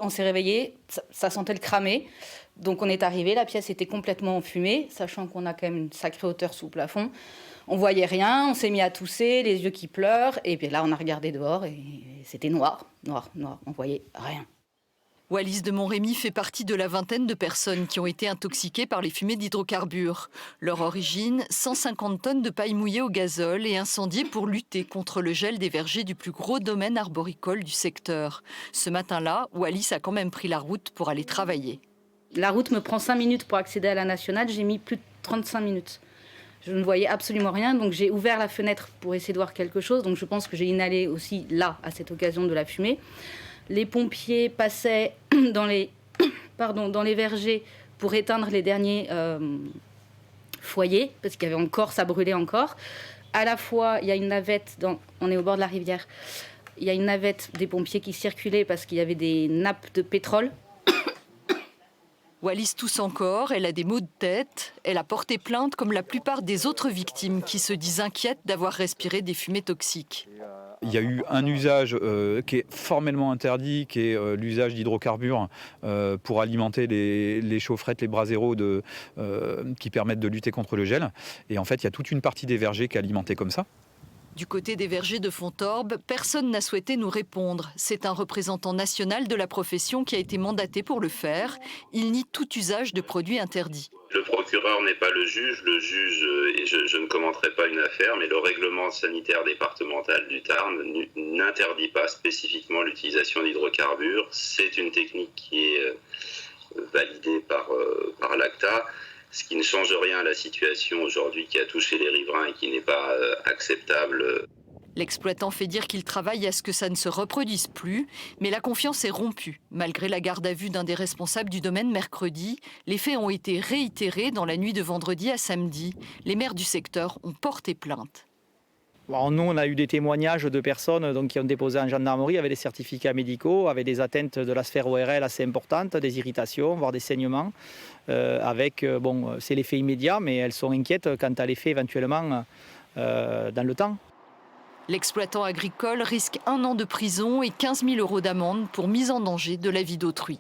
On s'est réveillé, ça sentait le cramé. Donc on est arrivé, la pièce était complètement enfumée, sachant qu'on a quand même une sacrée hauteur sous plafond. On voyait rien, on s'est mis à tousser, les yeux qui pleurent. Et puis là, on a regardé dehors et c'était noir, noir, noir. On voyait rien. Wallis de Montrémy fait partie de la vingtaine de personnes qui ont été intoxiquées par les fumées d'hydrocarbures. Leur origine, 150 tonnes de paille mouillée au gazole et incendiées pour lutter contre le gel des vergers du plus gros domaine arboricole du secteur. Ce matin-là, Wallis a quand même pris la route pour aller travailler. La route me prend 5 minutes pour accéder à la nationale, j'ai mis plus de 35 minutes. Je ne voyais absolument rien, donc j'ai ouvert la fenêtre pour essayer de voir quelque chose. Donc je pense que j'ai inhalé aussi là, à cette occasion, de la fumée. Les pompiers passaient dans les vergers pour éteindre les derniers foyers, parce qu'il y avait encore, ça brûlait encore. À la fois, il y a une navette, on est au bord de la rivière, il y a une navette des pompiers qui circulait parce qu'il y avait des nappes de pétrole. Wallis tousse encore, elle a des maux de tête. Elle a porté plainte comme la plupart des autres victimes qui se disent inquiètes d'avoir respiré des fumées toxiques. Il y a eu un usage qui est formellement interdit, qui est l'usage d'hydrocarbures pour alimenter les chaufferettes, les braseros qui permettent de lutter contre le gel. Et en fait, il y a toute une partie des vergers qui est alimentée comme ça. Du côté des vergers de Fontorbe, personne n'a souhaité nous répondre. C'est un représentant national de la profession qui a été mandaté pour le faire. Il nie tout usage de produits interdits. Le procureur n'est pas le juge. Le juge, et je ne commenterai pas une affaire, mais le règlement sanitaire départemental du Tarn n'interdit pas spécifiquement l'utilisation d'hydrocarbures. C'est une technique qui est validée par l'ACTA. Ce qui ne change rien à la situation aujourd'hui qui a touché les riverains et qui n'est pas acceptable. L'exploitant fait dire qu'il travaille à ce que ça ne se reproduise plus, mais la confiance est rompue. Malgré la garde à vue d'un des responsables du domaine mercredi, les faits ont été réitérés dans la nuit de vendredi à samedi. Les maires du secteur ont porté plainte. Alors nous, on a eu des témoignages de personnes qui ont déposé en gendarmerie avec des certificats médicaux, avec des atteintes de la sphère ORL assez importantes, des irritations, voire des saignements. C'est l'effet immédiat, mais elles sont inquiètes quant à l'effet éventuellement dans le temps. L'exploitant agricole risque 1 an de prison et 15 000 € d'amende pour mise en danger de la vie d'autrui.